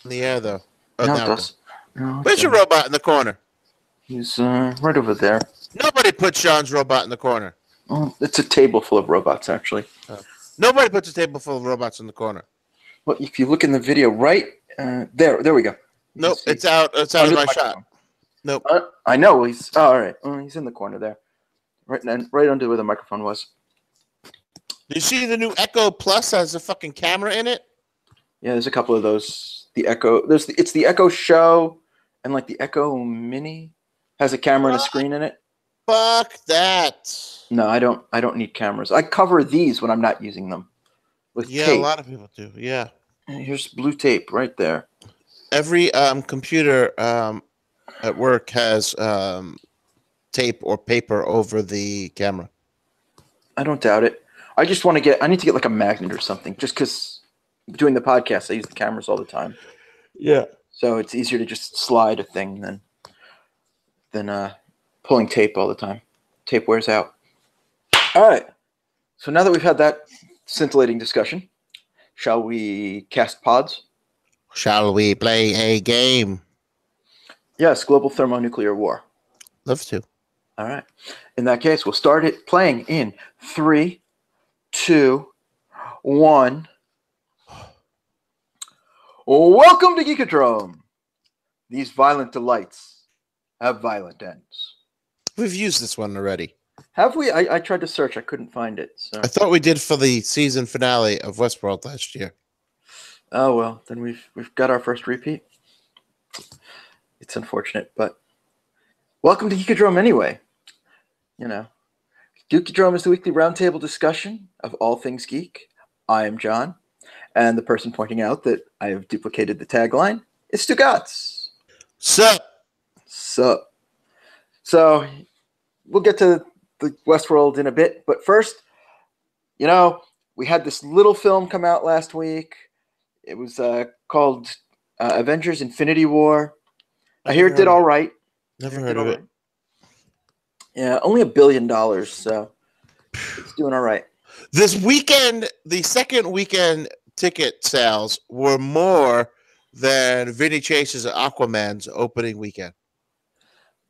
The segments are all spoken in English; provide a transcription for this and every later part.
in the air, though. Oh, No, it now it does. does. No, it Where's your doesn't. robot in the corner? He's right over there. Nobody puts Sean's robot in the corner. Oh, it's a table full of robots, actually. Nobody puts a table full of robots in the corner. Well, if you look in the video, right there we go. You Nope, it's out. It's out of under my the shot. microphone. Nope. I know he's all right. He's in the corner there, right under where the microphone was. Do you see the new Echo Plus has a fucking camera in it? Yeah, there's a couple of those. The Echo, it's the Echo Show, and like the Echo Mini has a camera and a screen in it. Fuck that. No, I don't need cameras. I cover these when I'm not using them with tape. A lot of people do. Yeah. And here's blue tape right there. Every computer at work has tape or paper over the camera. I don't doubt it. I just want to get. I need to get like a magnet or something, just because doing the podcast, I use the cameras all the time. Yeah. So it's easier to just slide a thing than pulling tape all the time. Tape wears out. All right. So now that we've had that scintillating discussion, shall we cast pods? Shall we play a game? Yes, global thermonuclear war. Love to. All right. In that case, we'll start it playing in 3, 2, 1. Welcome to Geekodrome. These violent delights have violent ends. We've used this one already. Have we? I tried to search. I couldn't find it. So. I thought we did for the season finale of Westworld last year. Oh well, then we've got our first repeat. It's unfortunate, but welcome to Geekodrome anyway. You know, Geekodrome is the weekly roundtable discussion of all things geek. I am John, and the person pointing out that I have duplicated the tagline is Stugots. Sup? So we'll get to the Westworld in a bit, but first, you know, we had this little film come out last week. It was called Avengers: Infinity War. I hear it did all right. Never heard of it. Yeah, only $1 billion, so it's doing all right. This weekend, the second weekend ticket sales were more than Vinny Chase's Aquaman's opening weekend.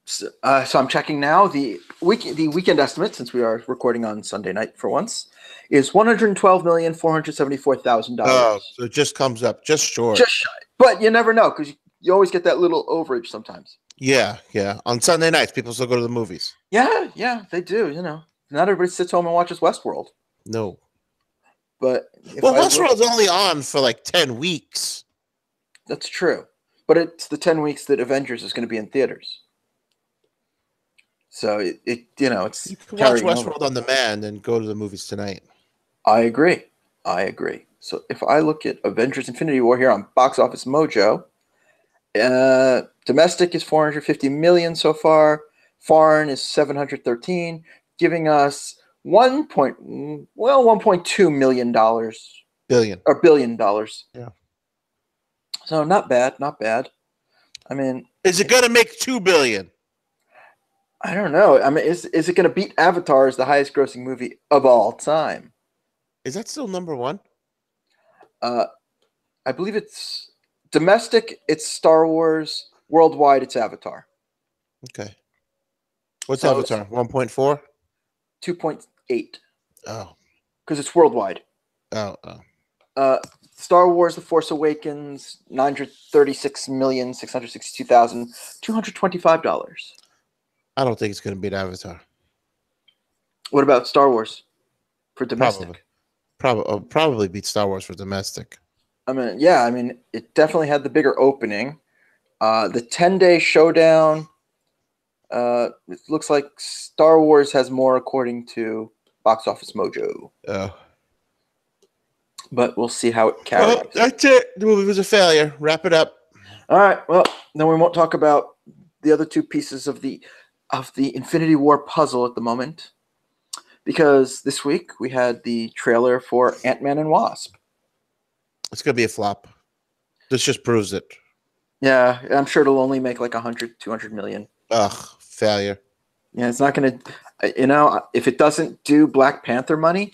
So I'm checking now. The weekend estimate, since we are recording on Sunday night for once, is $112,474,000. Oh, so it just comes up just short. Just shy. But you never know, because you always get that little overage sometimes. Yeah. On Sunday nights, people still go to the movies. Yeah, they do. You know, not everybody sits home and watches Westworld. No. But Westworld's only on for like 10 weeks. That's true. But it's the 10 weeks that Avengers is going to be in theaters. So it's you can watch Westworld on demand and go to the movies tonight. I agree. So if I look at Avengers: Infinity War here on Box Office Mojo, domestic is 450 million so far. Foreign is 713, giving us $1.2 million. Billion dollars. Yeah. So not bad. I mean, is it going to make $2 billion? I don't know. I mean, is it going to beat Avatar as the highest grossing movie of all time? Is that still number one? I believe it's domestic. It's Star Wars. Worldwide, it's Avatar. Okay. What's Avatar? 1.4? 2.8. Oh. Because it's worldwide. Oh. Star Wars: The Force Awakens, $936,662,225. I don't think it's going to beat Avatar. What about Star Wars for domestic? Probably beat Star Wars for domestic. I mean, it definitely had the bigger opening. The 10-day showdown, it looks like Star Wars has more according to Box Office Mojo. Oh. But we'll see how it carries. Well, that's it. The movie was a failure. Wrap it up. All right. Well, then we won't talk about the other two pieces of the Infinity War puzzle at the moment, because this week we had the trailer for Ant-Man and Wasp. It's going to be a flop. This just proves it. Yeah, I'm sure it'll only make like 100, 200 million. Ugh, failure. Yeah, it's not going to, if it doesn't do Black Panther money,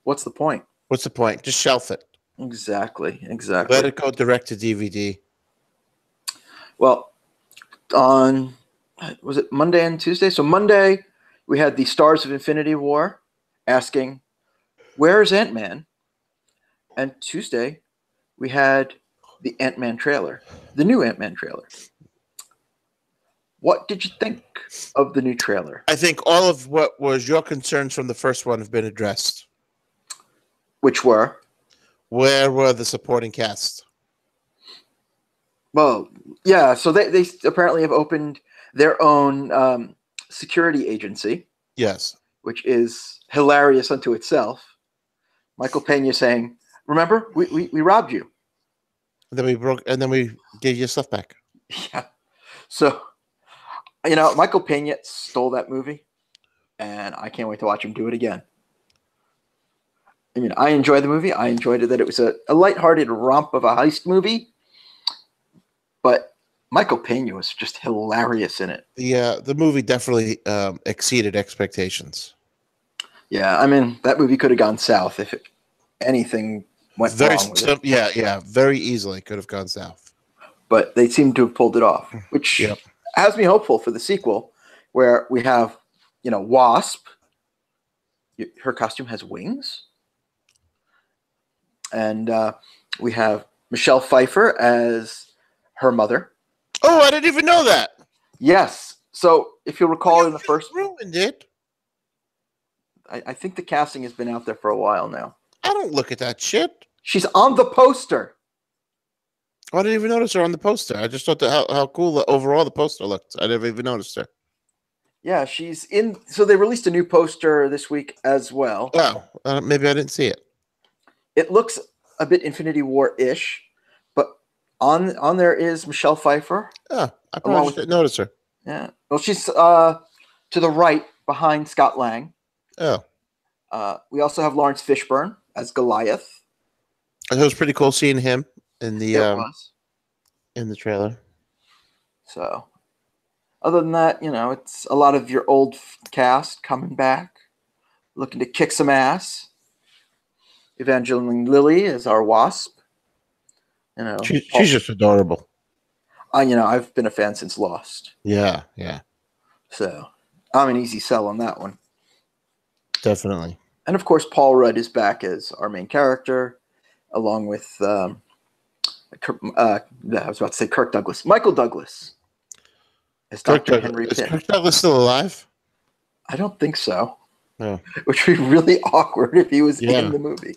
what's the point? What's the point? Just shelf it. Exactly. Let it go direct to DVD. Well, on was it Monday and Tuesday? So Monday we had the Stars of Infinity War asking, "Where's Ant-Man?" And Tuesday we had the Ant-Man trailer, the new Ant-Man trailer. What did you think of the new trailer? I think all of what was your concerns from the first one have been addressed. Which were? Where were the supporting cast? Well, yeah, so they apparently have opened their own security agency, Yes. which is hilarious unto itself. Michael Pena saying, "Remember, we robbed you." And then we gave your stuff back. Yeah. So, Michael Pena stole that movie, and I can't wait to watch him do it again. I mean, I enjoyed the movie. I enjoyed it that it was a lighthearted romp of a heist movie, but Michael Pena was just hilarious in it. Yeah, the movie definitely exceeded expectations. Yeah, I mean, that movie could have gone south if anything went wrong with it. Yeah, very easily could have gone south. But they seem to have pulled it off, which has me hopeful for the sequel, where we have, Wasp. Her costume has wings. And we have Michelle Pfeiffer as her mother. Oh, I didn't even know that. Yes. So if you'll recall in the first... ruined it. I think the casting has been out there for a while now. I don't look at that shit. She's on the poster. I didn't even notice her on the poster. I just thought how cool overall the poster looked. I never even noticed her. Yeah, she's in... So they released a new poster this week as well. Oh, maybe I didn't see it. It looks a bit Infinity War-ish, but on there is Michelle Pfeiffer. Oh, I probably didn't notice her. Yeah. Well, she's to the right behind Scott Lang. Oh. We also have Lawrence Fishburne as Goliath. It was pretty cool seeing him in the in the trailer. So, other than that, it's a lot of your old cast coming back, looking to kick some ass. Evangeline Lilly is our Wasp. She's just adorable. I've been a fan since Lost. Yeah. So, I'm an easy sell on that one. Definitely. And of course, Paul Rudd is back as our main character, along with I was about to say Kirk Douglas, Michael Douglas as Dr. Henry Pym. Is Kirk Douglas still alive? I don't think so. No. Which would be really awkward if he was in the movie.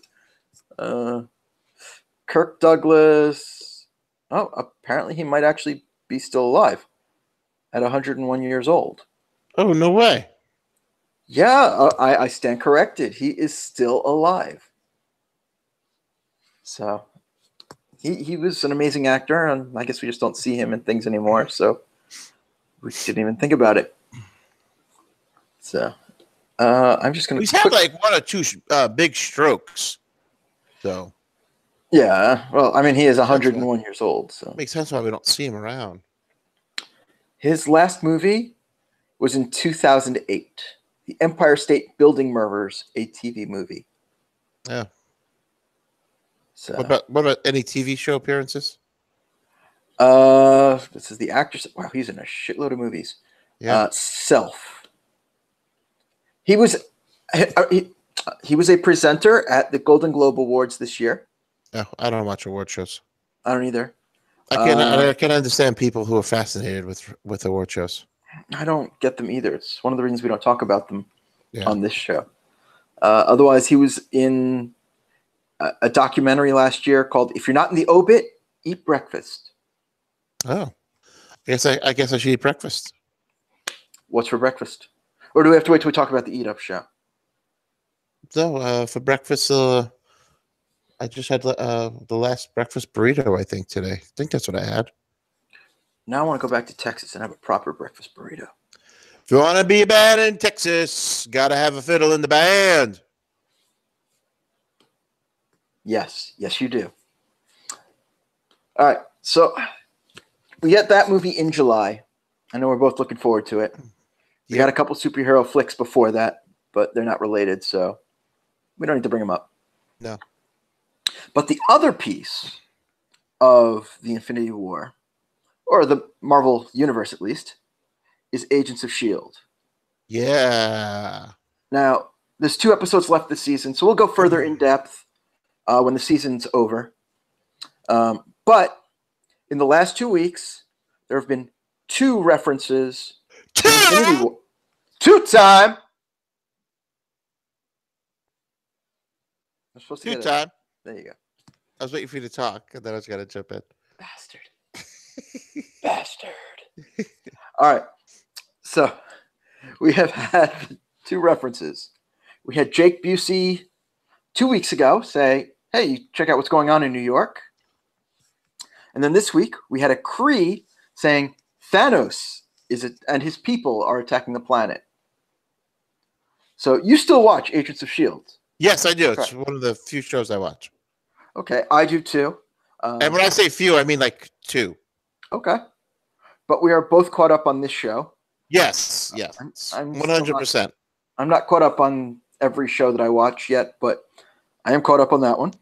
Kirk Douglas. Oh, apparently he might actually be still alive at 101 years old. Oh, no way. Yeah, I stand corrected. He is still alive. So he was an amazing actor, and I guess we just don't see him in things anymore, so we didn't even think about it. So I'm just going to... He's had like one or two big strokes. So... Yeah, well, I mean, he is 101 years old, so... Makes sense why we don't see him around. His last movie was in 2008. The Empire State Building Murders, a TV movie. Yeah. So, what about any TV show appearances? This is the actor. Wow, he's in a shitload of movies. Yeah. Self. He was a presenter at the Golden Globe Awards this year. Oh, I don't watch award shows. I don't either. I can't understand people who are fascinated with award shows. I don't get them either. It's one of the reasons we don't talk about them on this show. Otherwise, he was in a documentary last year called "If You're Not in the Obit, Eat Breakfast." Oh, I guess I should eat breakfast. What's for breakfast? Or do we have to wait till we talk about the Eat Up show? So for breakfast, I just had the last breakfast burrito, I think, today. I think that's what I had. Now I want to go back to Texas and have a proper breakfast burrito. If you want to be a band in Texas, got to have a fiddle in the band. Yes, you do. All right, so we get that movie in July. I know we're both looking forward to it. We got a couple superhero flicks before that, but they're not related, so we don't need to bring them up. No. But the other piece of the Infinity War, or the Marvel Universe at least, is Agents of S.H.I.E.L.D. Yeah. Now, there's 2 episodes left this season, so we'll go further in depth when the season's over. But in the last 2 weeks, there have been 2 references to Infinity War. 2 time! I'm supposed to 2 get time. There you go. I was waiting for you to talk, and then I was going to jump in. Bastard. Bastard. All right. So we have had 2 references. We had Jake Busey 2 weeks ago say, hey, check out what's going on in New York. And then this week we had a Kree saying Thanos and his people are attacking the planet. So you still watch Agents of S.H.I.E.L.D.? Yes, I do. It's one of the few shows I watch. Okay, I do too. And when I say few, I mean like 2. Okay. But we are both caught up on this show. Yes. I'm 100%. I'm not caught up on every show that I watch yet, but I am caught up on that one.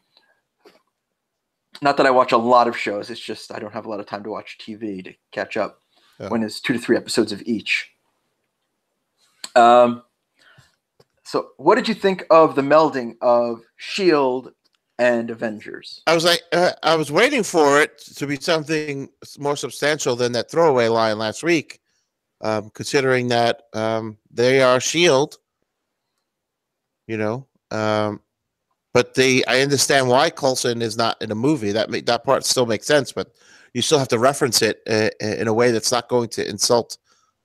Not that I watch a lot of shows. It's just I don't have a lot of time to watch TV to catch up when it's 2 to 3 episodes of each. So what did you think of the melding of S.H.I.E.L.D. and Avengers? I was like, I was waiting for it to be something more substantial than that throwaway line last week, considering that they are S.H.I.E.L.D., but I understand why Coulson is not in a movie. That part still makes sense, but you still have to reference it in a way that's not going to insult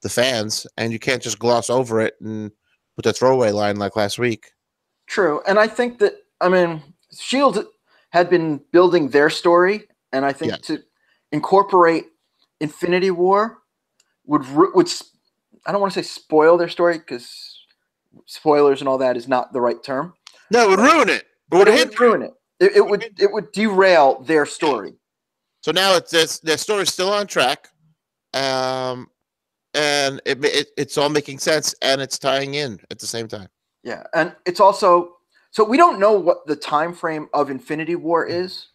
the fans, and you can't just gloss over it and put a throwaway line like last week. True, and I think that S.H.I.E.L.D. had been building their story, and I think to incorporate Infinity War would I don't want to say spoil their story because spoilers and all that is not the right term. No, it would ruin it. It would ruin it. It would derail their story. So now their story's still on track, and it's all making sense, and it's tying in at the same time. Yeah, and it's also so we don't know what the time frame of Infinity War is.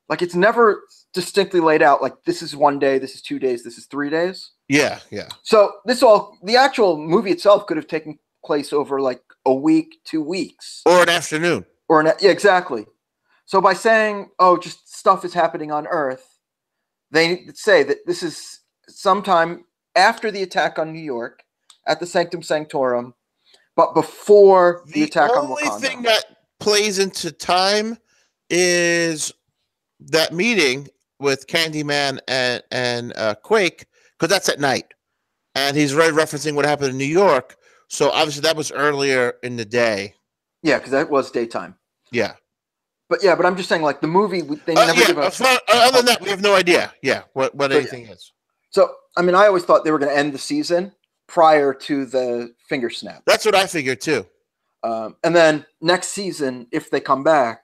Like it's never distinctly laid out. Like this is 1 day, this is 2 days, this is 3 days. Yeah. So the actual movie itself could have taken place over like a week, 2 weeks, or an afternoon, yeah, exactly. So by saying, oh, just stuff is happening on Earth, they say that this is sometime after the attack on New York at the Sanctum Sanctorum, but before the attack on Wakanda. The only thing that plays into time is that meeting with Candyman and Quake, because that's at night, and he's referencing what happened in New York. So obviously that was earlier in the day. Yeah, because that was daytime. Yeah. But I'm just saying, like the movie, they never give us. Other than that, we have no idea. Yeah, what anything is. So I always thought they were going to end the season prior to the finger snap. That's what I figured too. And then next season, if they come back,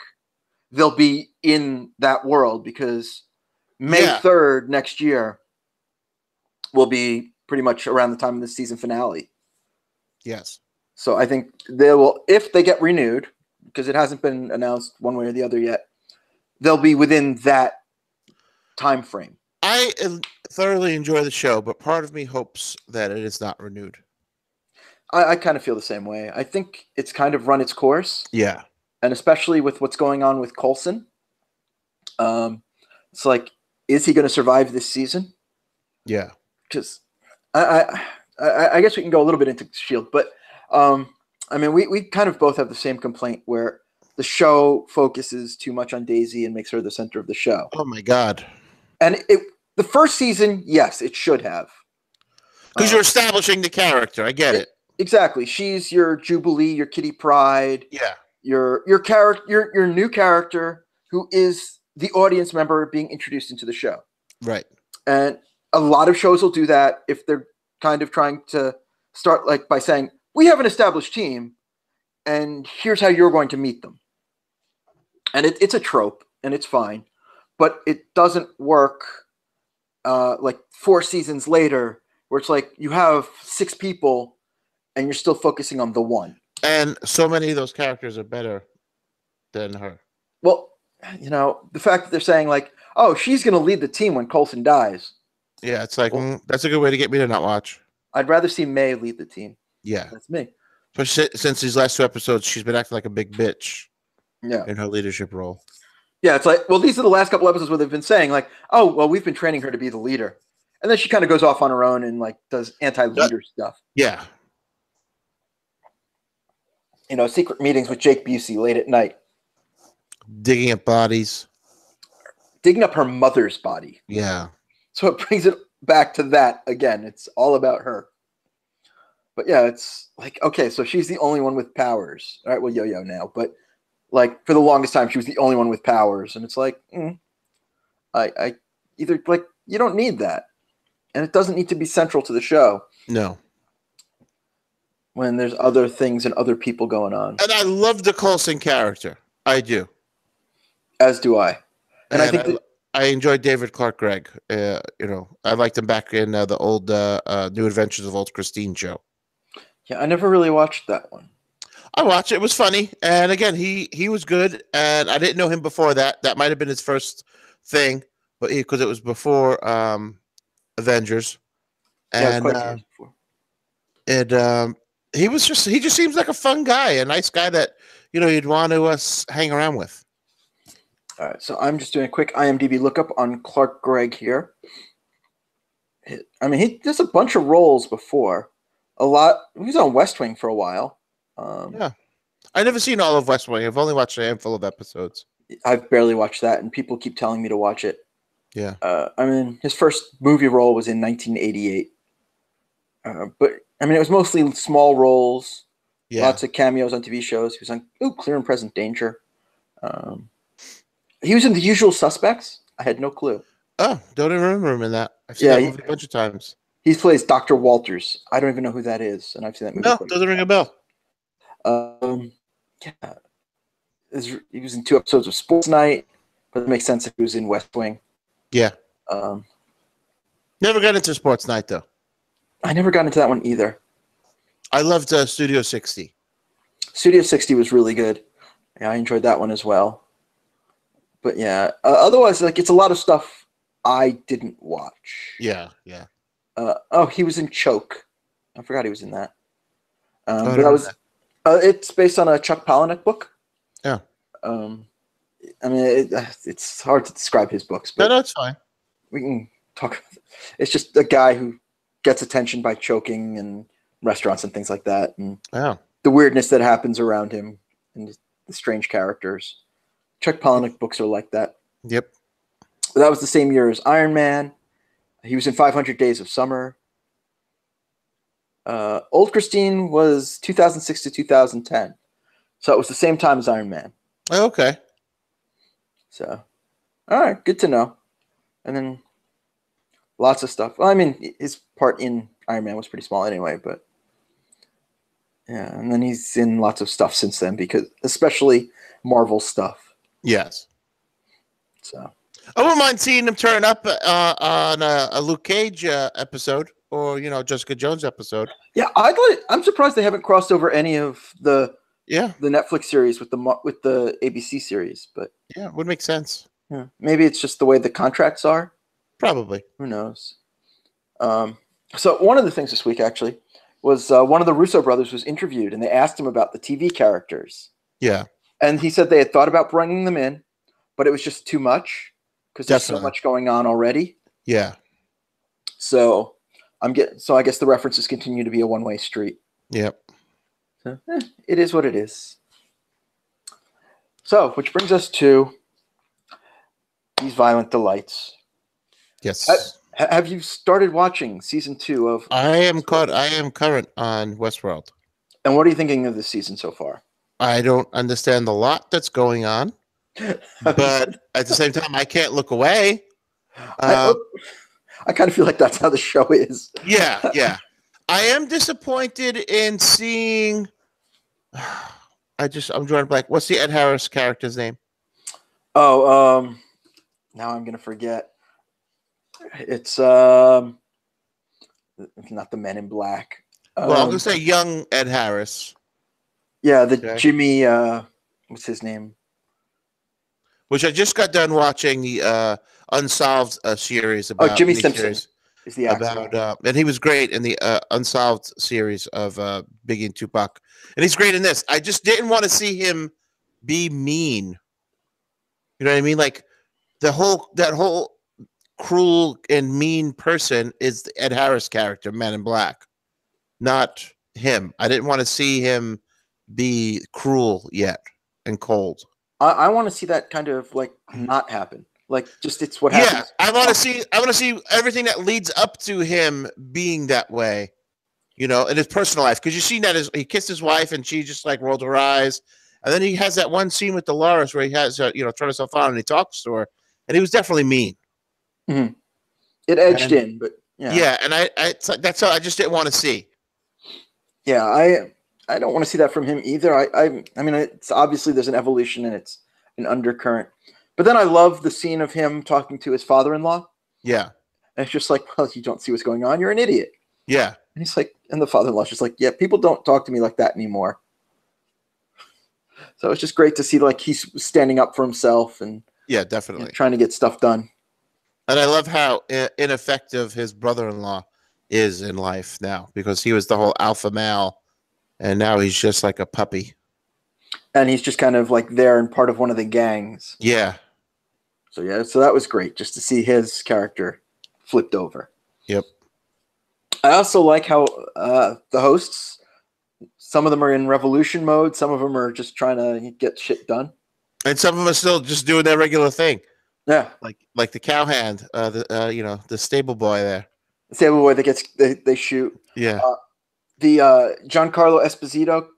they'll be in that world because May 3rd next year will be pretty much around the time of the season finale. Yes. So I think they will, if they get renewed, because it hasn't been announced one way or the other yet, they'll be within that time frame. I thoroughly enjoy the show, but part of me hopes that it is not renewed. I kind of feel the same way. I think it's kind of run its course. Yeah. And especially with what's going on with Coulson. It's like, is he going to survive this season? Yeah. Because I guess we can go a little bit into S.H.I.E.L.D., but we kind of both have the same complaint where the show focuses too much on Daisy and makes her the center of the show. Oh my God. And the first season, yes, it should have. Because you're establishing the character. I get it. Exactly. She's your Jubilee, your Kitty Pryde. Yeah. Your character, your new character who is the audience member being introduced into the show. Right. And a lot of shows will do that if they're kind of trying to start like by saying, we have an established team and here's how you're going to meet them. And it's a trope and it's fine, but it doesn't work like 4 seasons later where it's like you have 6 people and you're still focusing on the one. And so many of those characters are better than her. Well, the fact that they're saying like, oh, she's going to lead the team when Coulson dies. Yeah, it's like Well, that's a good way to get me to not watch. I'd rather see May lead the team. Yeah, That's me. but since these last 2 episodes, she's been acting like a big bitch. Yeah. In her leadership role. Yeah, it's like, well, these are the last couple episodes where they've been saying like, oh, well, we've been training her to be the leader, and then she kind of goes off on her own and like does anti-leader stuff. Yeah. Secret meetings with Jake Busey late at night, digging up bodies, digging up her mother's body. Yeah. So it brings it back to that again. It's all about her. But yeah, it's like, okay, so she's the only one with powers. All right, well, Yo-Yo now, but like for the longest time, she was the only one with powers, and it's like, I either like you don't need that, and it doesn't need to be central to the show. No. When there's other things and other people going on. And I love the Coulson character. I do. As do I. And I think I enjoyed David Clark Gregg. I liked him back in the old New Adventures of Old Christine show. Yeah, I never really watched that one. I watched it. It was funny. And again, he was good. And I didn't know him before that. That might have been his first thing, but because it was before Avengers. And yeah, before. He just seems like a fun guy, a nice guy that, you'd want to hang around with. All right. So I'm just doing a quick IMDb lookup on Clark Gregg here. I mean, he does a bunch of roles before. A lot. He was on West Wing for a while. Yeah. I've never seen all of West Wing. I've only watched a handful of episodes. I've barely watched that, and people keep telling me to watch it. Yeah. I mean, his first movie role was in 1988. But, I mean, it was mostly small roles. Yeah. Lots of cameos on TV shows. He was on Clear and Present Danger. He was in The Usual Suspects. I had no clue. Oh, don't even remember him in that. I've seen that movie a bunch of times. He plays Dr. Walters. I don't even know who that is, and I've seen that movie. No, doesn't ring a bell. Yeah. He was in 2 episodes of Sports Night, but it makes sense if he was in West Wing. Yeah. Never got into Sports Night, though. I never got into that one either. I loved Studio 60. Studio 60 was really good. Yeah, I enjoyed that one as well. But yeah, otherwise, like it's a lot of stuff I didn't watch. Yeah, yeah. He was in Choke. I forgot he was in that. It's based on a Chuck Palahniuk book. Yeah. I mean, it's hard to describe his books, but no, that's fine. We can talk. It's just a guy who gets attention by choking in restaurants and things like that, and the weirdness that happens around him and the strange characters. Chuck Palahniuk books are like that. Yep. But that was the same year as Iron Man. He was in 500 Days of Summer. Old Christine was 2006 to 2010. So it was the same time as Iron Man. Oh, okay. So, all right, good to know. And then lots of stuff. Well, I mean, his part in Iron Man was pretty small anyway, but yeah. And then he's in lots of stuff since then, because especially Marvel stuff. Yes. So I wouldn't mind seeing him turn up on a Luke Cage episode, or Jessica Jones episode. Yeah, I'm surprised they haven't crossed over any of the Netflix series with the ABC series, but yeah, it would make sense. Yeah, maybe it's just the way the contracts are. Probably. Who knows? So one of the things this week actually was one of the Russo brothers was interviewed, and they asked him about the TV characters. Yeah. And he said they had thought about bringing them in, but it was just too much because there's so much going on already. Yeah. So I guess the references continue to be a one-way street. Yep. So, it is what it is. So, which brings us to these violent delights. Yes. Have you started watching season 2 of? I am current on Westworld. And what are you thinking of this season so far? I don't understand a lot that's going on, but at the same time, I can't look away. I kind of feel like that's how the show is. Yeah, yeah. I am disappointed in seeing. I'm drawing a blank. What's the Ed Harris character's name? Oh, now I'm gonna forget. It's not the Men in Black. Well, I'm gonna say young Ed Harris. Yeah, Jimmy. What's his name? which I just got done watching the Unsolved series Oh, about Jimmy Simpson miniseries is the actor. about, and he was great in the Unsolved series of Biggie and Tupac, and he's great in this. I just didn't want to see him be mean. You know what I mean? Like that whole cruel and mean person is the Ed Harris character, Man in Black, not him. I didn't want to see him be cruel yet and cold. I want to see that kind of like not happen. Like just it's what Yeah, happens. I want to see. I want to see everything that leads up to him being that way. You know, in his personal life, because you see that he kissed his wife and she just like rolled her eyes, and then he has that one scene with Dolores where he has turned himself on and he talks to her, and he was definitely mean. Mm-hmm. It edged in, but yeah, and it's like, that's all I just didn't want to see. Yeah, I don't want to see that from him either. I mean, it's obviously there's an evolution and it's an undercurrent. But then I love the scene of him talking to his father-in-law. Yeah. And it's just like, well, you don't see what's going on. You're an idiot. Yeah. And he's like, and the father-in-law's just like, yeah, people don't talk to me like that anymore. So it's just great to see like he's standing up for himself and yeah, definitely trying to get stuff done. And I love how ineffective his brother-in-law is in life now, because he was the whole alpha male, and now he's just like a puppy. And he's just kind of like there and part of one of the gangs. Yeah. So that was great just to see his character flipped over. Yep. I also like how the hosts, some of them are in revolution mode, some of them are just trying to get shit done, and some of them are still just doing their regular thing. Yeah, like the cowhand, the stable boy there. The stable boy that gets they shoot. Yeah. The Giancarlo Esposito,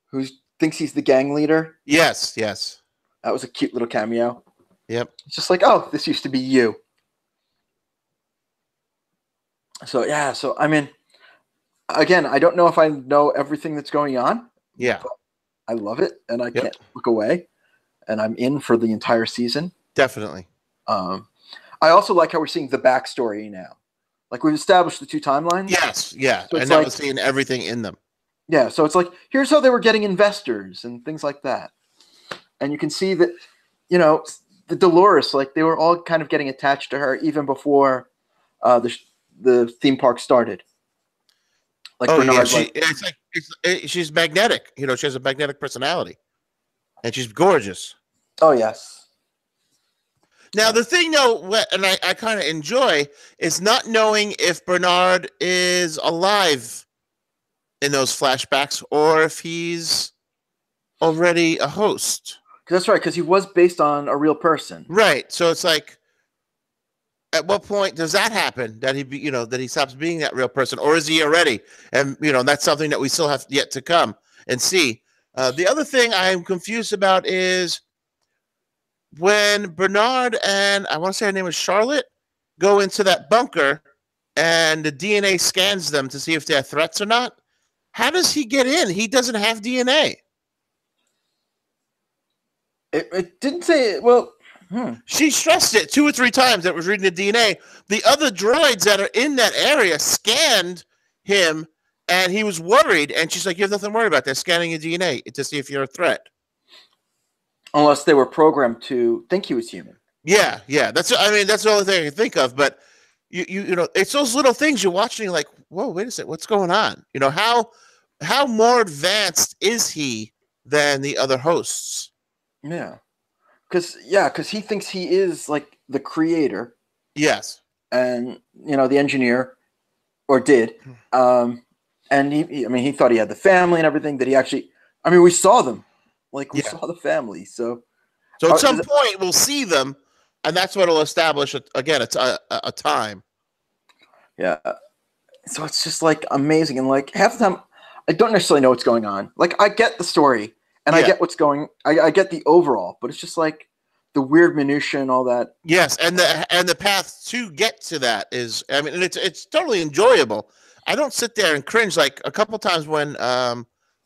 who thinks he's the gang leader. Yes. That was a cute little cameo. Yep. It's just like, oh, this used to be you. So yeah, I mean, again, I don't know if I know everything that's going on. Yeah. But I love it, and I can't look away, and I'm in for the entire season. Definitely. I also like how we're seeing the backstory now. Like we've established the two timelines. Yes, yeah, so and now we're seeing everything in them. Yeah, so it's like here's how they were getting investors and things like that, and you can see that, the Dolores, like they were all kind of getting attached to her even before the theme park started. Like Bernard, she's magnetic. She has a magnetic personality, and she's gorgeous. Oh yes. Now the thing, though, and I kind of enjoy, is not knowing if Bernard is alive in those flashbacks or if he's already a host. That's right, because he was based on a real person. Right. So it's like, at what point does that happen? That that he stops being that real person, or is he already? And that's something that we still have yet to come and see. The other thing I'm confused about is when Bernard and I want to say her name was Charlotte go into that bunker and the DNA scans them to see if they're threats or not. How does he get in? He doesn't have DNA. It didn't say, well, She stressed it 2 or 3 times that was reading the DNA. The other droids that are in that area scanned him, and he was worried. And she's like, you have nothing to worry about. They're scanning your DNA to see if you're a threat. Unless they were programmed to think he was human. Yeah. That's the only thing I can think of. But it's those little things you're watching. You're like, whoa, wait a second, what's going on? How more advanced is he than the other hosts? Yeah, because he thinks he is like the creator. Yes, and the engineer, or did, and he thought he had the family and everything. That he actually, we saw them. Like we saw the family, so at some point we'll see them, and that's what will establish again. It's a time. Yeah, so it's just like amazing, and like half the time I don't necessarily know what's going on. Like I get the story, and I get what's going. I get the overall, but it's just like the weird minutia and all that. Yes, and the path to get to that is, it's totally enjoyable. I don't sit there and cringe like a couple times when I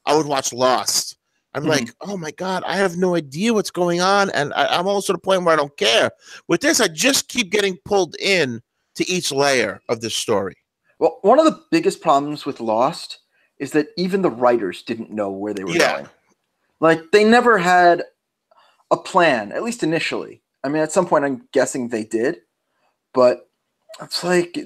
would watch Lost. I'm like, oh my God, I have no idea what's going on. And I'm almost to the point where I don't care. With this, I just keep getting pulled in to each layer of this story. Well, one of the biggest problems with Lost is that even the writers didn't know where they were going. Like they never had a plan, at least initially. I mean, at some point, I'm guessing they did, but it's like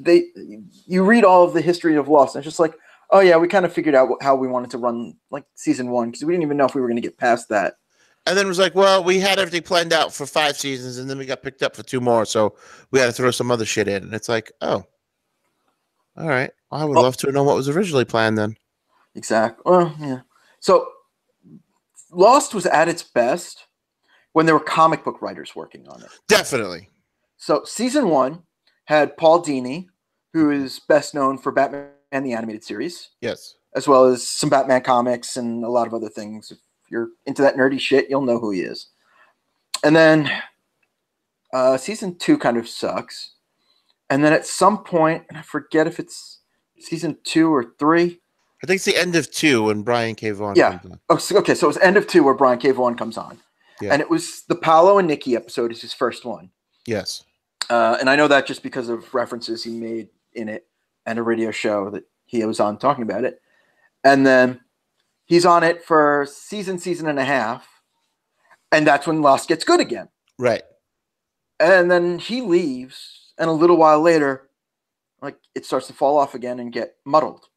you read all of the history of Lost, and it's just like, oh yeah, we kind of figured out how we wanted to run like season 1 because we didn't even know if we were going to get past that. And then it was like, well, we had everything planned out for 5 seasons, and then we got picked up for 2 more, so we had to throw some other shit in. And it's like, oh, all right. I would love to know what was originally planned then. Exactly. Well, yeah. So Lost was at its best when there were comic book writers working on it. Definitely. So season 1 had Paul Dini, who is best known for Batman the Animated Series. Yes. As well as some Batman comics and a lot of other things. If you're into that nerdy shit, you'll know who he is. And then season 2 kind of sucks. And then at some point, and I forget if it's season 2 or 3. I think it's the end of 2 when Brian K. Vaughan comes on. Oh, okay, so it was end of 2 where Brian K. Vaughan comes on. Yeah. And it was the Paolo and Nikki episode is his first one. Yes. And I know that just because of references he made in it and a radio show that he was on talking about it. And then he's on it for season and a half. And that's when Lost gets good again. Right. And then he leaves. And a little while later, like it starts to fall off again and get muddled.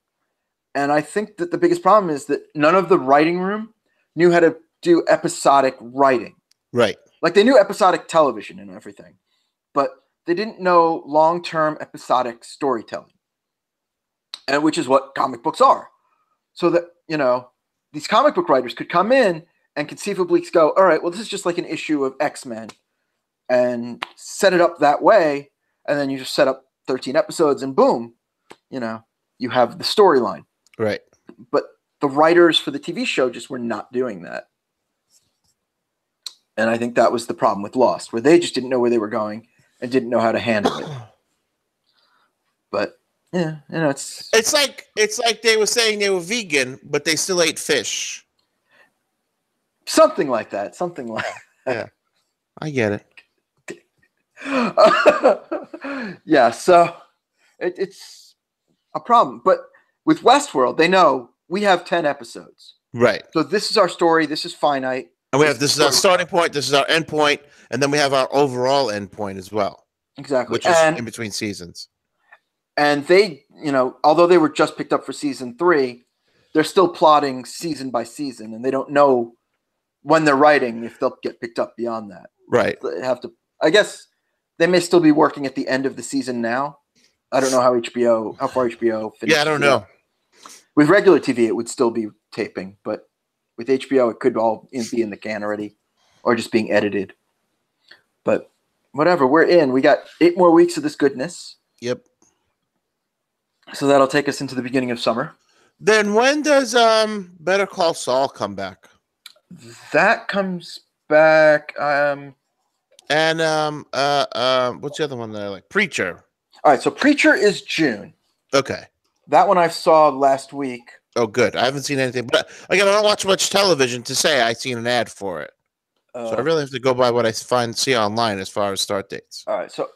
And I think that the biggest problem is that none of the writing room knew how to do episodic writing. Right. Like they knew episodic television and everything, but they didn't know long-term episodic storytelling, and which is what comic books are. So that, these comic book writers could come in and conceivably go, all right, well, this is just like an issue of X-Men, and set it up that way. And then you just set up 13 episodes and boom, you have the storyline. Right. But the writers for the TV show just were not doing that. And I think that was the problem with Lost, where they just didn't know where they were going and didn't know how to handle it. But yeah, it's like they were saying they were vegan, but they still ate fish. Something like that. Yeah. I get it. Yeah, so it's a problem. But with Westworld, they know we have 10 episodes. Right. So this is our story. This is finite. And this is our starting point. This is our end point. And then we have our overall end point as well. Exactly. Which is in between seasons. And they, although they were just picked up for season 3, they're still plotting season by season. And they don't know when they're writing if they'll get picked up beyond that. Right. They have to, I guess they may still be working at the end of the season now. I don't know how far HBO finished. Yeah, I don't know. With regular TV, it would still be taping, but with HBO, it could all be in the can already or just being edited. But whatever, we're in. We got 8 more weeks of this goodness. Yep. So that'll take us into the beginning of summer. Then when does Better Call Saul come back? That comes back. And what's the other one that I like? Preacher. All right, so Preacher is June. Okay. That one I saw last week. Oh, good. I haven't seen anything, but again, I don't watch much television to say I've seen an ad for it. So I really have to go by what I see online as far as start dates. All right. So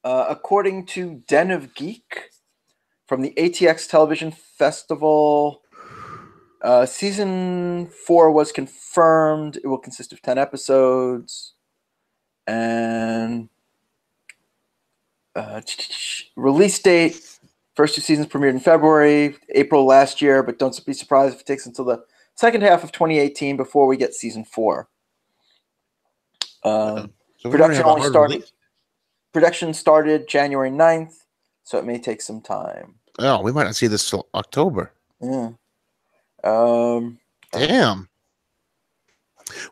according to Den of Geek from the ATX Television Festival, season 4 was confirmed. It will consist of 10 episodes. And release date. First 2 seasons premiered in February, April last year, but don't be surprised if it takes until the second half of 2018 before we get season 4. So production started January 9th, so it may take some time. Oh, we might not see this till October. Yeah. Damn.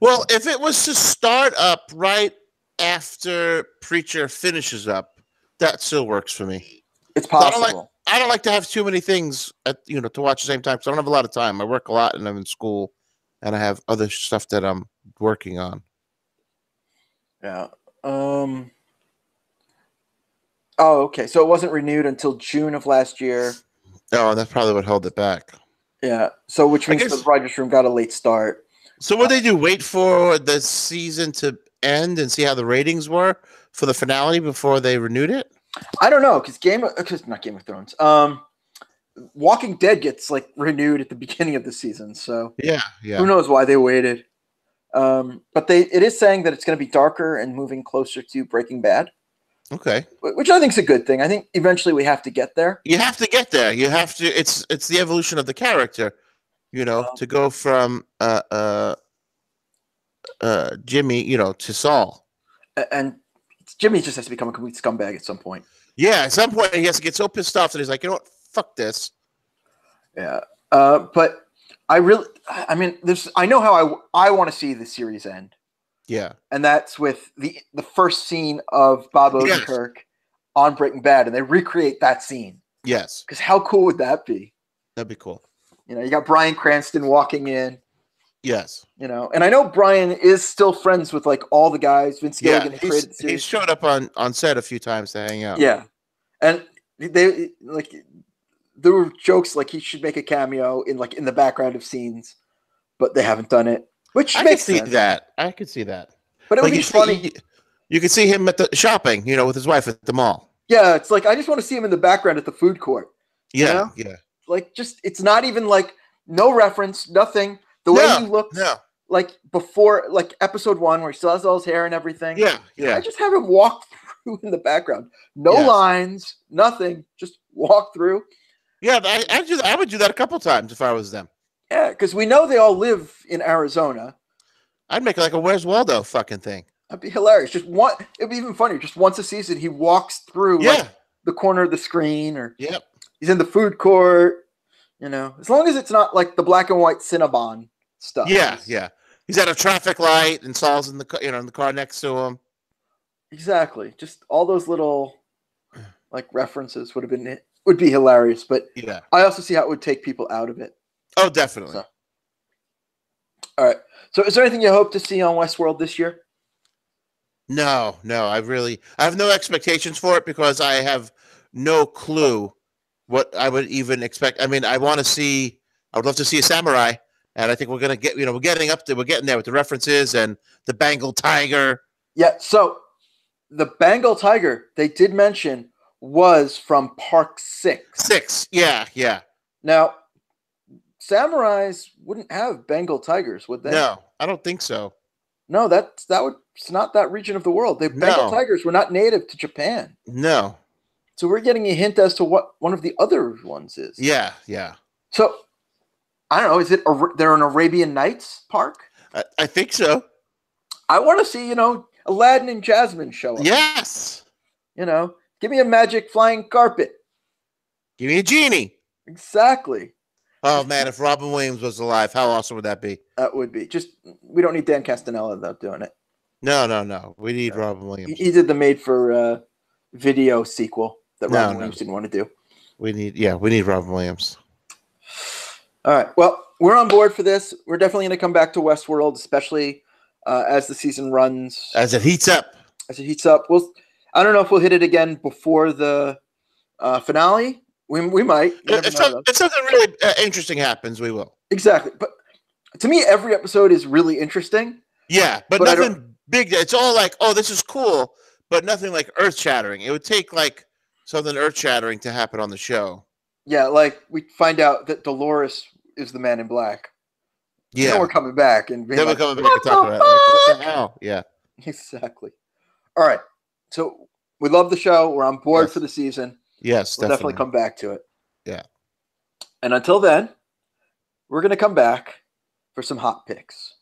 Well, if it was to start up right after Preacher finishes up, that still works for me. It's possible. I don't like to have too many things to watch at the same time, because I don't have a lot of time. I work a lot and I'm in school, and I have other stuff that I'm working on. Yeah. Oh, okay. So it wasn't renewed until June of last year. Oh, that's probably what held it back. Yeah. So which means the writers' room got a late start. So what they do? Wait for the season to end and see how the ratings were for the finale before they renewed it? I don't know, because not Game of Thrones. Walking Dead gets renewed at the beginning of the season, so yeah. Who knows why they waited? But it is saying that it's going to be darker and moving closer to Breaking Bad. Okay. Which I think is a good thing. I think eventually we have to get there. You have to get there. You have to. It's the evolution of the character, to go from Jimmy, to Saul. And Jimmy just has to become a complete scumbag at some point. Yeah, at some point he has to get so pissed off that he's like, you know what, fuck this. Yeah. But I mean, I know how I want to see the series end. Yeah. And that's with the first scene of Bob Odenkirk on Breaking Bad, and they recreate that scene. Yes. Because how cool would that be? That'd be cool. You got Bryan Cranston walking in. Yes. And I know Bryan is still friends with like all the guys. Vince Gilligan created the series. He showed up on set a few times to hang out. Yeah. And there were jokes like he should make a cameo in the background of scenes, but they haven't done it. Which makes sense. I could see that. But it would be funny. You could see him at the shopping, with his wife at the mall. Yeah, it's like I just want to see him in the background at the food court. Yeah, yeah. Like it's not even like no reference, nothing. The way he looks, like before, like episode 1, where he still has all his hair and everything. Yeah, yeah. I just have him walk through in the background. No lines, nothing. Just walk through. Yeah, I would do that a couple times if I was them. Yeah, because we know they all live in Arizona. I'd make like a Where's Waldo fucking thing. That'd be hilarious. It'd be even funnier. Just once a season, he walks through the corner of the screen, or he's in the food court. As long as it's not like the black and white Cinnabon stuff. Yeah, yeah. He's at a traffic light and Saul's in the in the car next to him. Exactly. Just all those little like references would be hilarious. But I also see how it would take people out of it. Oh, definitely. So. All right. So is there anything you hope to see on Westworld this year? No. I have no expectations for it because I have no clue what I would even expect. I mean, I would love to see a samurai, and I think we're going to get, we're getting there with the references and the Bengal tiger. Yeah. So the Bengal tiger they did mention was from Park 6. 6. Yeah. Yeah. Now, samurais wouldn't have Bengal tigers, would they? No, I don't think so. No, it's not that region of the world. The Bengal tigers were not native to Japan. No. So we're getting a hint as to what one of the other ones is. Yeah, yeah. So I don't know. Is it they're an Arabian Nights park? I think so. I want to see Aladdin and Jasmine show up. Yes. Give me a magic flying carpet. Give me a genie. Exactly. Oh man, if Robin Williams was alive, how awesome would that be? That would be. Just we don't need Dan Castellaneta though doing it. No. We need Robin Williams. He did the made for video sequel that Robin Williams didn't want to do. We need Robin Williams. All right. Well, we're on board for this. We're definitely going to come back to Westworld, especially as the season runs. As it heats up. I don't know if we'll hit it again before the finale. We might. If something really interesting happens, we will. Exactly. But to me, every episode is really interesting. Yeah, but nothing big. It's all like, oh, this is cool, but nothing like earth-shattering. It would take like something earth-shattering to happen on the show. Yeah, like we find out that Dolores is the Man in Black. Yeah, we're coming back and then we're coming back and talking about what the hell. Yeah, exactly. All right, so we love the show. We're on board for the season. Yes, we'll definitely come back to it. Yeah, and until then, we're gonna come back for some hot picks.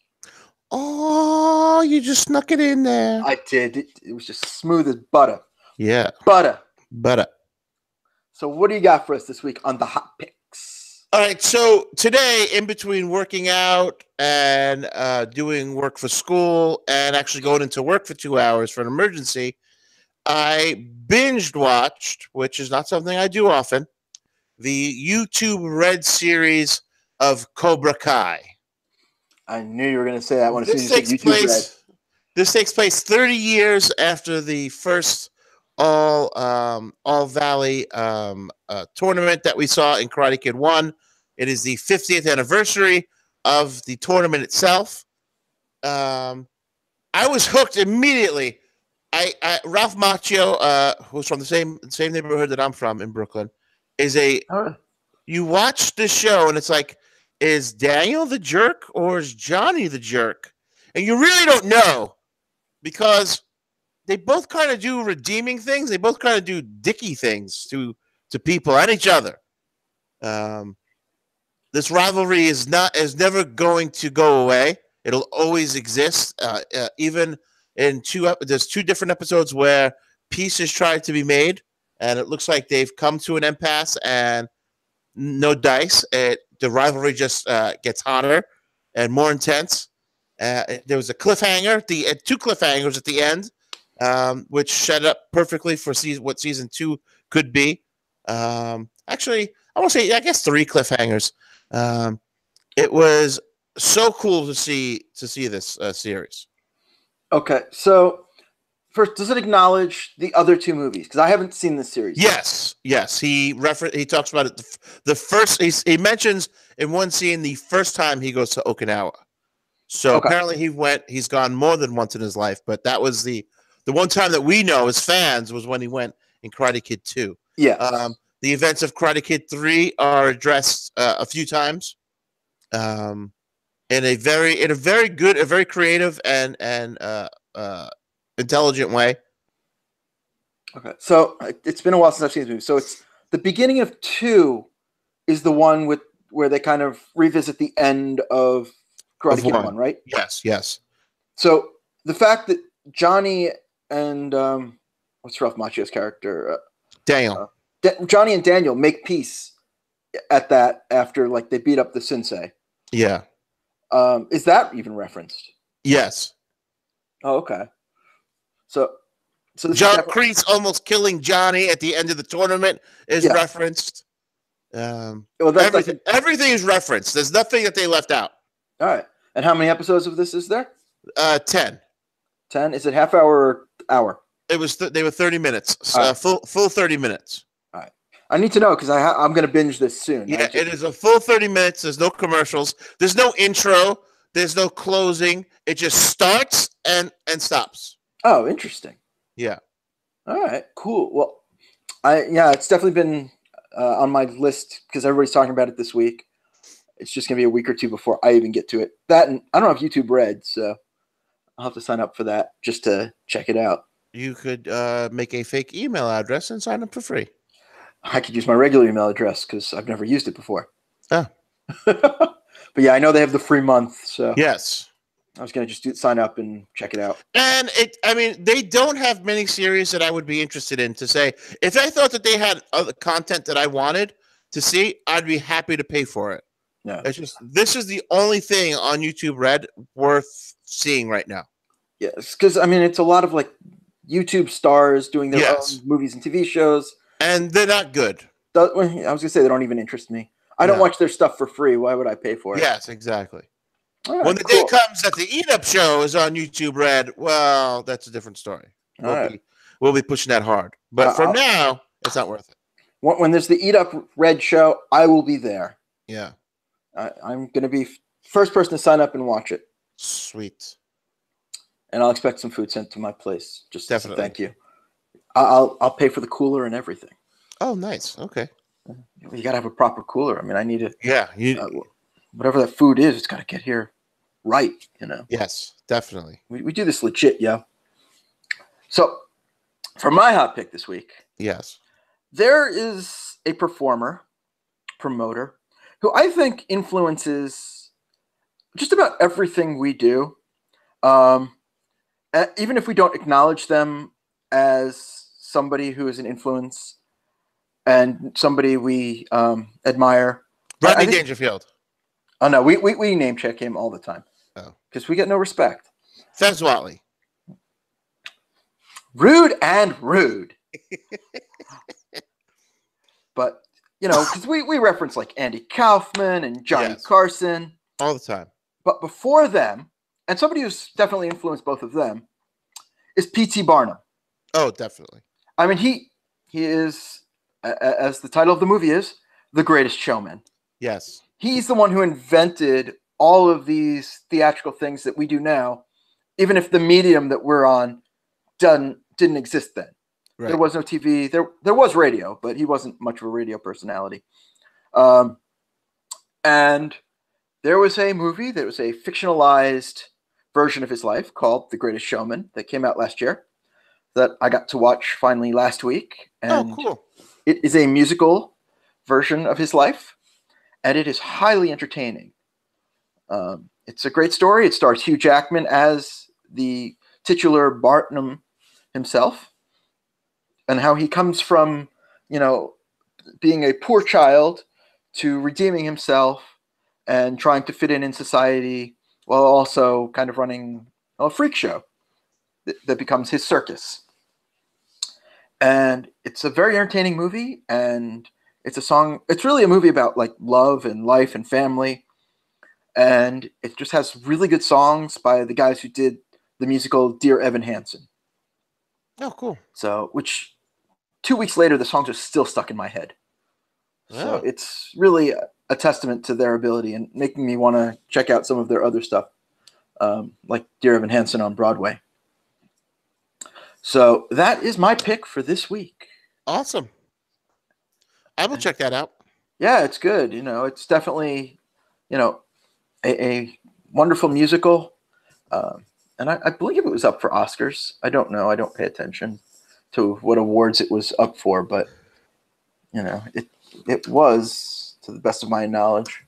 Oh, you just snuck it in there. I did. It was just smooth as butter. Yeah, butter. So what do you got for us this week on the hot picks? All right. So today, in between working out and doing work for school and actually going into work for 2 hours for an emergency, I binged watched, which is not something I do often, the YouTube Red series of Cobra Kai. I knew you were going to say that one. This takes place 30 years after the first All Valley tournament that we saw in Karate Kid 1. It is the 50th anniversary of the tournament itself. I was hooked immediately. Ralph Macchio, who's from the same neighborhood that I'm from in Brooklyn, you watch this show and it's like, is Daniel the jerk or is Johnny the jerk? and you really don't know because they both kind of do redeeming things. They both kind of do dicky things to people and each other. This rivalry is never going to go away. It'll always exist. Even in there's two different episodes where peace is trying to be made, and it looks like they've come to an impasse and no dice. The rivalry just gets hotter and more intense. There was a cliffhanger, two cliffhangers at the end, which set up perfectly for what season 2 could be. Actually, I want to say, I guess 3 cliffhangers. It was so cool to see this series. Okay, so first, does it acknowledge the other 2 movies? Because I haven't seen this series. Yes. He talks about it. The first he mentions in one scene the first time he goes to Okinawa. So apparently he's gone more than once in his life, but that was the one time that we know as fans was when he went in Karate Kid 2. Yeah. The events of Karate Kid 3 are addressed a few times, in a very good, a very creative and intelligent way. Okay, so it's been a while since I've seen this movie. So it's the beginning of 2 is the one where they kind of revisit the end of Karate Kid 1, right? Yes. So the fact that Johnny and what's Ralph Macchio's character? Daniel. Johnny and Daniel make peace at that after like they beat up the sensei. Yeah. Is that even referenced? Yes. Oh, okay. So John Kreese almost killing Johnny at the end of the tournament is referenced. Everything is referenced. There's nothing that they left out. All right. And how many episodes of this is there? 10. 10? Is it half hour or hour? It was. They were 30 minutes. Full 30 minutes. All right. I need to know because I'm going to binge this soon. Yeah, it is a full 30 minutes. There's no commercials. There's no intro. There's no closing. It just starts and stops. Oh, interesting. Yeah. All right. Cool. Well, it's definitely been on my list because everybody's talking about it this week. It's just going to be a week or 2 before I even get to it. That, and I don't have YouTube Red, so I'll have to sign up for that just to check it out. You could make a fake email address and sign up for free. I could use my regular email address because I've never used it before. Oh. But yeah, I know they have the free month, so yes, I was going to just sign up and check it out. And they don't have many series that I would be interested in to say. If I thought that they had other content that I wanted to see, I'd be happy to pay for it. No. It's just, this is the only thing on YouTube Red worth seeing right now. Yes, because, it's a lot of, like, YouTube stars doing their own movies and TV shows. And they're not good. I was going to say they don't even interest me. I don't watch their stuff for free. Why would I pay for it? Yes, exactly. Right, when the day comes that the Eat Up Show is on YouTube Red, well, that's a different story. We'll be pushing that hard. But for now, it's not worth it. When there's the Eat Up Red show, I will be there. Yeah. I'm going to be first person to sign up and watch it. Sweet. And I'll expect some food sent to my place. Just definitely. Thank you. I'll pay for the cooler and everything. Oh, nice. Okay. You got to have a proper cooler. I need it. Yeah. Whatever that food is, it's got to get here right, Yes, definitely. We do this legit, yeah. So, for my hot pick this week. Yes. There is a promoter, who I think influences just about everything we do. Even if we don't acknowledge them as somebody who is an influence and somebody we admire. Rodney Dangerfield. Oh, no, we name check him all the time. Oh. Because we get no respect. Fez Whatley. Rude and rude. But, because we reference like Andy Kaufman and Johnny Carson. All the time. But before them, and somebody who's definitely influenced both of them, is P.T. Barnum. Oh, definitely. He is, as the title of the movie is, the greatest showman. Yes. He's the one who invented all of these theatrical things that we do now, even if the medium that we're on didn't exist then. Right. There was no TV. There was radio, but he wasn't much of a radio personality. And there was a movie that was a fictionalized version of his life called The Greatest Showman that came out last year that I got to watch finally last week. And cool. it is a musical version of his life, and it is highly entertaining. It's a great story. It stars Hugh Jackman as the titular Barnum himself, and how he comes from, being a poor child to redeeming himself and trying to fit in society while also kind of running a freak show that becomes his circus. And it's a very entertaining movie, and it's really a movie about like love and life and family. And it just has really good songs by the guys who did the musical Dear Evan Hansen. Oh, cool. So, which 2 weeks later, the songs are still stuck in my head. So it's really a testament to their ability and making me want to check out some of their other stuff, like Dear Evan Hansen on Broadway. So that is my pick for this week. Awesome. I will check that out. Yeah, it's good. It's definitely, a wonderful musical. And I believe it was up for Oscars. I don't know. I don't pay attention to what awards it was up for, but it was, to the best of my knowledge.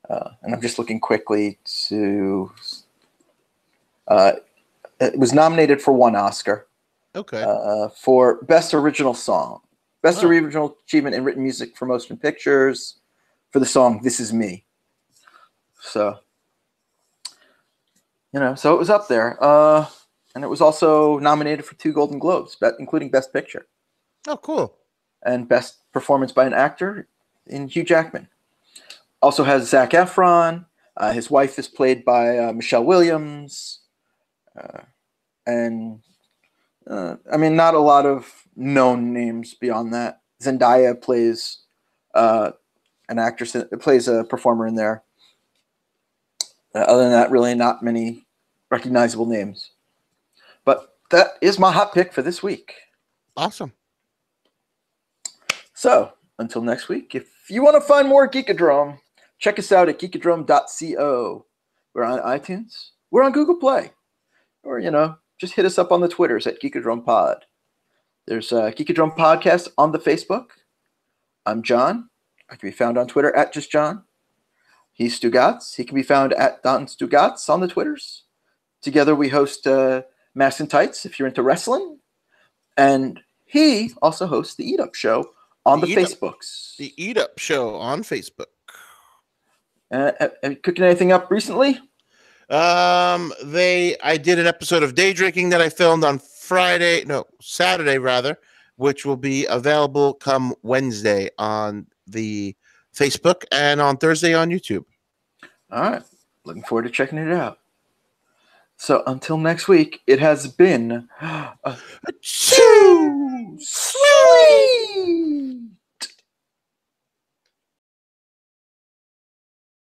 And I'm just looking quickly to. It was nominated for 1 Oscar. Okay. For Best Original Song, Best Original Achievement in Written Music for Motion Pictures, for the song "This Is Me." So. So it was up there. And it was also nominated for 2 Golden Globes, including Best Picture. Oh, cool. And Best Performance by an Actor in Hugh Jackman. Also has Zac Efron. His wife is played by Michelle Williams. And, not a lot of known names beyond that. Zendaya plays an actress, plays a performer in there. Other than that, really not many recognizable names. But that is my hot pick for this week. Awesome. So, until next week, if you want to find more Geekodrome, check us out at geekodrome.co. We're on iTunes. We're on Google Play. Or, just hit us up on the Twitters at Geekodrome Pod. There's a Geekodrome Podcast on the Facebook. I'm John. I can be found on Twitter at JustJohn. He's Stugots. He can be found at Jon and Stugots on the Twitters. Together we host Masks and Tights if you're into wrestling. And he also hosts the Eat Up Show on the Facebooks. The Eat Up Show on Facebook. Have you cooking anything up recently? I did an episode of Day Drinking that I filmed on Saturday rather, which will be available come Wednesday on the Facebook and on Thursday on YouTube. All right. Looking forward to checking it out. So until next week, it has been a chew.